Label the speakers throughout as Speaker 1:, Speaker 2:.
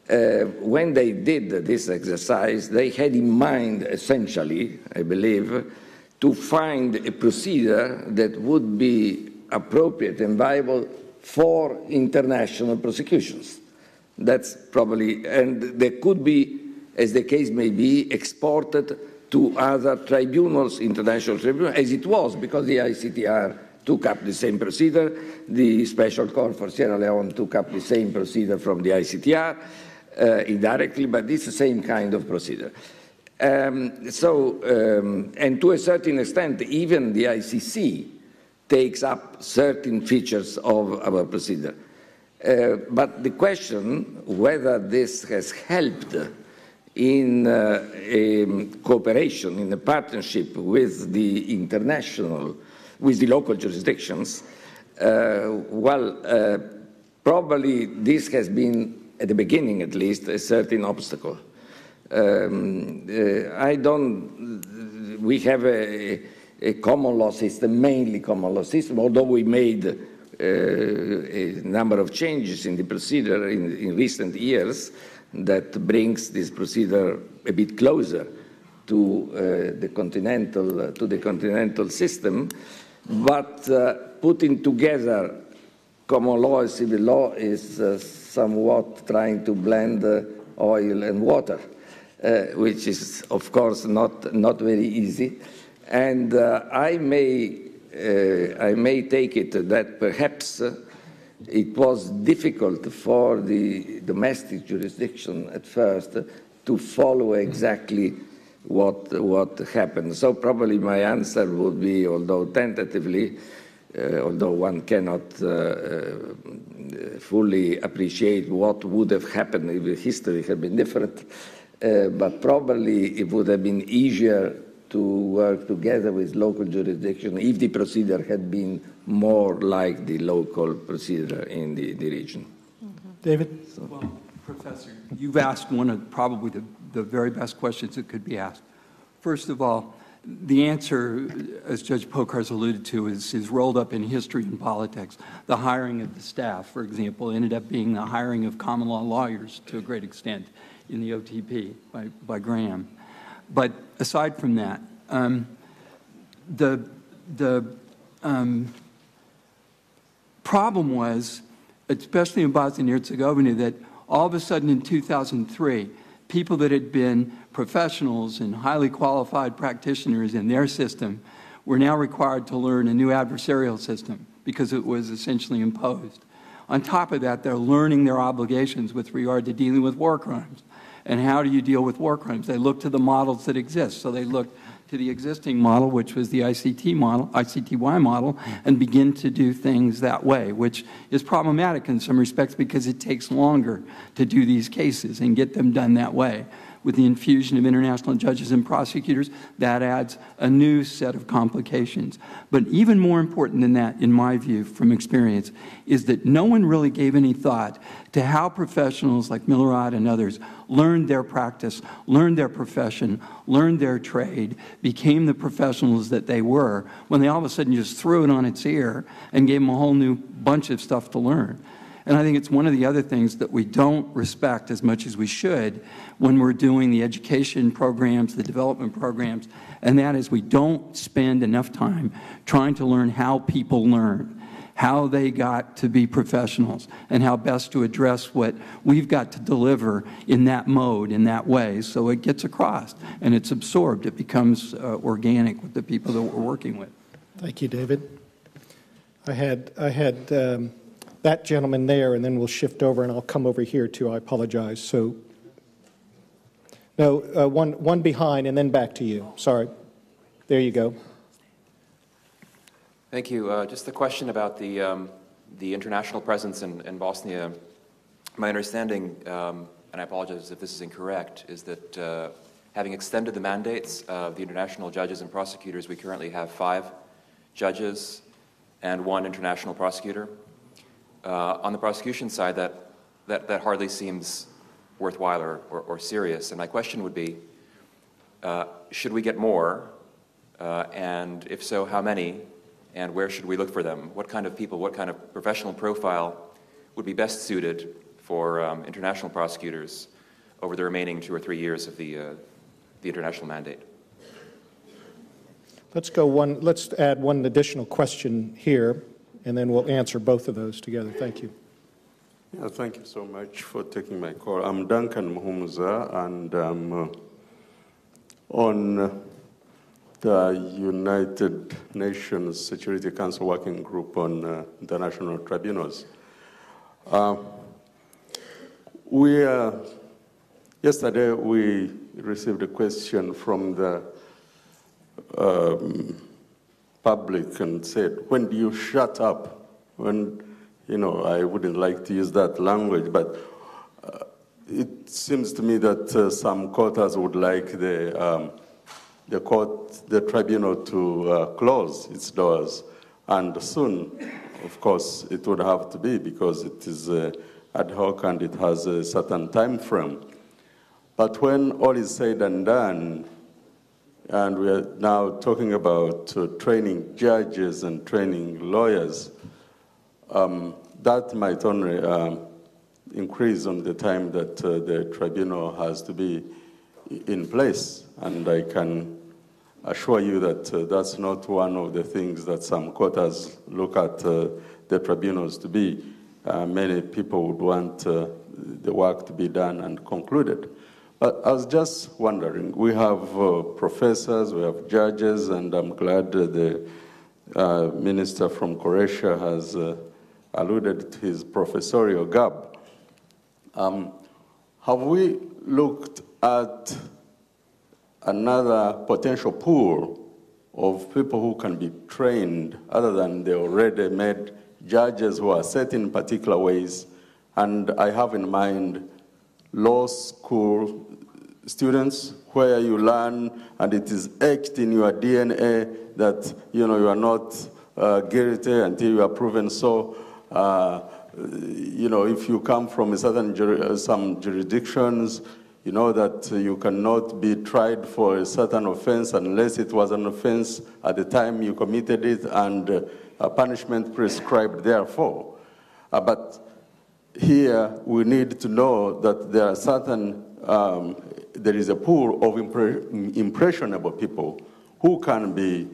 Speaker 1: When they did this exercise, they had in mind, essentially, I believe, to find a procedure that would be appropriate and viable for international prosecutions. That's probably, and they could be, as the case may be, exported to other tribunals, international tribunals, as it was, because the ICTR took up the same procedure, the Special Court for Sierra Leone took up the same procedure from the ICTR, indirectly, but it's the same kind of procedure. And to a certain extent, even the ICC takes up certain features of our procedure. But the question whether this has helped in a cooperation, in a partnership with the international, with the local jurisdictions, probably this has been, at the beginning at least, a certain obstacle. We have a common law system, mainly common law system, although we made a number of changes in the procedure in recent years that brings this procedure a bit closer to the continental system. But putting together common law and civil law is somewhat trying to blend oil and water, which is, of course, not very easy. And I may take it that perhaps it was difficult for the domestic jurisdiction at first to follow exactly what happened. So probably my answer would be, although tentatively, although one cannot fully appreciate what would have happened if the history had been different, but probably it would have been easier to work together with local jurisdiction if the procedure had been more like the local procedure in the region.
Speaker 2: Mm-hmm. David?
Speaker 3: Well, Professor, you've asked one of probably the very best questions that could be asked. First of all, the answer, as Judge Pokar's alluded to, is rolled up in history and politics. The hiring of the staff, for example, ended up being the hiring of common law lawyers to a great extent in the OTP by Graham. But aside from that, the problem was, especially in Bosnia and Herzegovina, that all of a sudden in 2003, people that had been professionals and highly qualified practitioners in their system were now required to learn a new adversarial system because it was essentially imposed. On top of that, they're learning their obligations with regard to dealing with war crimes. And how do you deal with war crimes? They look to the models that exist. So they look to the existing model, which was the ICTY model, and begin to do things that way, which is problematic in some respects because it takes longer to do these cases and get them done that way. With the infusion of international judges and prosecutors, that adds a new set of complications. But even more important than that, in my view, from experience, is that no one really gave any thought to how professionals like Milorad and others learned their practice, learned their profession, learned their trade, became the professionals that they were, when they all of a sudden just threw it on its ear and gave them a whole new bunch of stuff to learn. And I think it's one of the other things that we don't respect as much as we should when we're doing the education programs, the development programs, and that is we don't spend enough time trying to learn how people learn, how they got to be professionals, and how best to address what we've got to deliver in that mode, in that way, so it gets across and it's absorbed. It becomes organic with the people that we're working with.
Speaker 2: Thank you, David. I had that gentleman there, and then we'll shift over, and I'll come over here too. I apologize. So, no, one behind, and then back to you. Sorry. There you go.
Speaker 4: Thank you. Just a question about the international presence in Bosnia. My understanding, and I apologize if this is incorrect, is that having extended the mandates of the international judges and prosecutors, we currently have 5 judges and 1 international prosecutor. On the prosecution side, that hardly seems worthwhile or serious. And my question would be, should we get more? And if so, how many? And where should we look for them? What kind of people, what kind of professional profile would be best suited for international prosecutors over the remaining 2 or 3 years of the international mandate?
Speaker 2: Let's add one additional question here, and then we'll answer both of those together. Thank you.
Speaker 5: Yeah, thank you so much for taking my call. I'm Duncan Mimoza, and I'm on the United Nations Security Council Working Group on International Tribunals. Yesterday we received a question from the public and said, when do you shut up? When, you know, I wouldn't like to use that language, but it seems to me that some quarters would like the tribunal to close its doors, and soon, of course, it would have to be, because it is ad hoc and it has a certain time frame. But when all is said and done, and we are now talking about training judges and training lawyers, that might only increase on the time that the tribunal has to be in place. And I can assure you that that's not one of the things that some quarters look at the tribunals to be. Many people would want the work to be done and concluded. But I was just wondering, we have professors, we have judges, and I'm glad the minister from Croatia has alluded to his professorial gap. Have we looked at another potential pool of people who can be trained other than the already made judges who are set in particular ways? And I have in mind law school students, where you learn and it is etched in your DNA that, you know, you are not guilty until you are proven so. You know, if you come from a certain some jurisdictions, you know that you cannot be tried for a certain offense unless it was an offense at the time you committed it and a punishment prescribed therefore. But here we need to know that there are certain, there is a pool of impressionable people who can be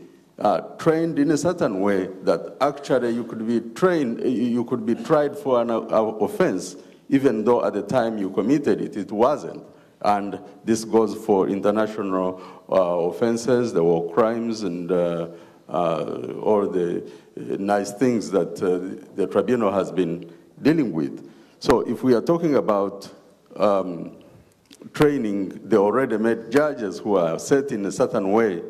Speaker 5: trained in a certain way that actually you could be trained, you could be tried for an offense, even though at the time you committed it, it wasn't. And this goes for international offenses, the war crimes, and all the nice things that the tribunal has been dealing with. So if we are talking about training the already made judges who are set in a certain way,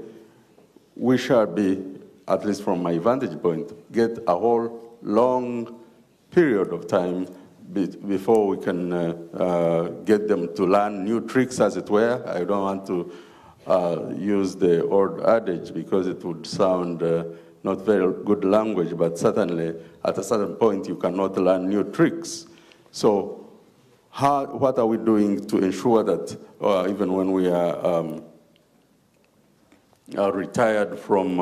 Speaker 5: we shall be, at least from my vantage point, get a whole long period of time before we can get them to learn new tricks, as it were. I don't want to use the old adage because it would sound not very good language, but certainly at a certain point you cannot learn new tricks. So what are we doing to ensure that even when we are retired from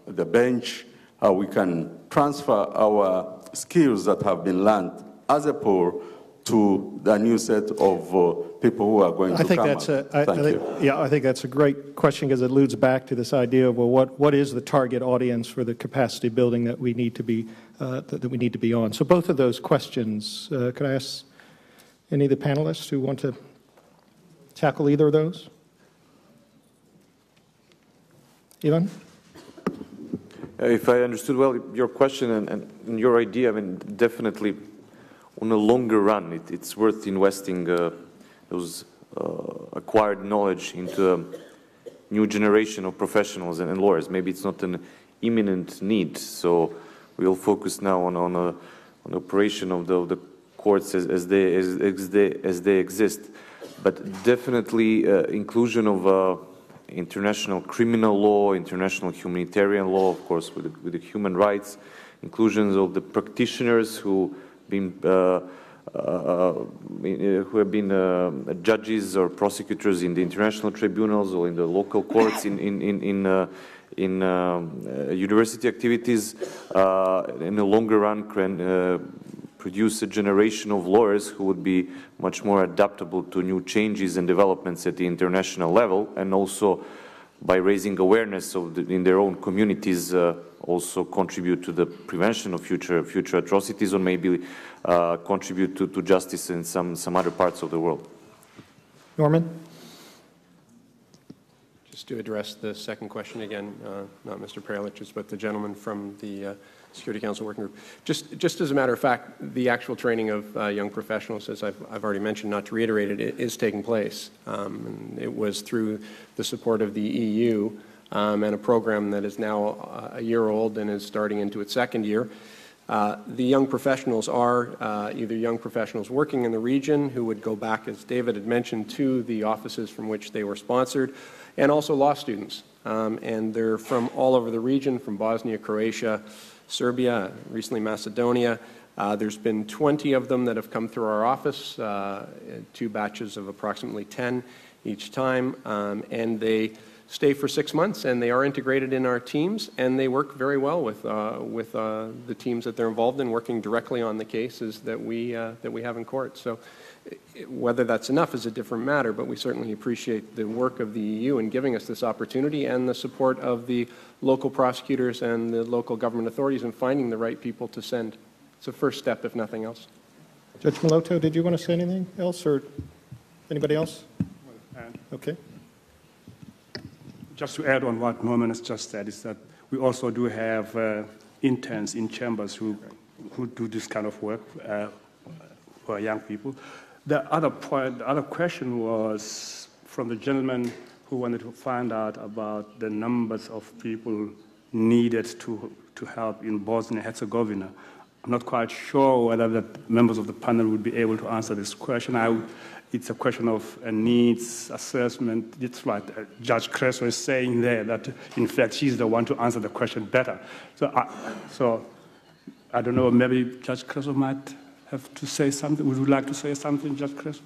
Speaker 5: the bench, we can transfer our skills that have been learned as a pool to the new set of people who are going to come up?
Speaker 2: I think that's a great question, because it alludes back to this idea of, well, what is the target audience for the capacity building that we need to be on? So both of those questions, could I ask any of the panelists who want to tackle either of those? Ivan?
Speaker 6: If I understood well your question and your idea, I mean, definitely on a longer run, it's worth investing those acquired knowledge into a new generation of professionals and lawyers. Maybe it's not an imminent need, so we'll focus now on the operation of the courts as they exist. But definitely inclusion of international criminal law, international humanitarian law, of course, with the human rights, inclusions of the practitioners who have been judges or prosecutors in the international tribunals or in the local courts, in university activities, in the longer run can produce a generation of lawyers who would be much more adaptable to new changes and developments at the international level, and also by raising awareness in their own communities, also contribute to the prevention of future atrocities, or maybe contribute to justice in some other parts of the world.
Speaker 2: Norman?
Speaker 7: Just to address the second question again, not Mr. Prelich's, but the gentleman from the Security Council Working Group. Just as a matter of fact, the actual training of young professionals, as I've already mentioned, not to reiterate it, is taking place. And it was through the support of the EU and a program that is now a year old and is starting into its second year. The young professionals are either young professionals working in the region who would go back, as David had mentioned, to the offices from which they were sponsored, and also law students. And they're from all over the region, from Bosnia, Croatia, Serbia, recently Macedonia. There's been 20 of them that have come through our office, 2 batches of approximately 10 each time, and they stay for 6 months, and they are integrated in our teams, and they work very well with the teams that they're involved in, working directly on the cases that we have in court. So whether that's enough is a different matter, but we certainly appreciate the work of the EU in giving us this opportunity, and the support of the local prosecutors and the local government authorities in finding the right people to send. It's a first step, if nothing else.
Speaker 2: Judge Miloto, did you want to say anything else, or anybody else? Okay.
Speaker 8: Just to add on what Norman has just said, is that we also do have interns in chambers who do this kind of work for young people. The other question was from the gentleman who wanted to find out about the numbers of people needed to help in Bosnia-Herzegovina. I'm not quite sure whether the members of the panel would be able to answer this question. It's a question of a needs assessment. It's what Judge Kreso is saying there, that in fact she's the one to answer the question better. So I don't know, maybe Judge Kreso might have to say something. Would you like to say something, Judge Kreso?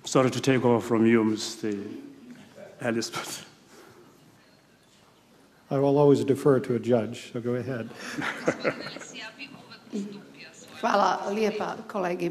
Speaker 8: Sorry to take over from you, Mr. Ellis.
Speaker 2: I will always defer to a judge, so go ahead.
Speaker 9: Hvala lijepa kolegi.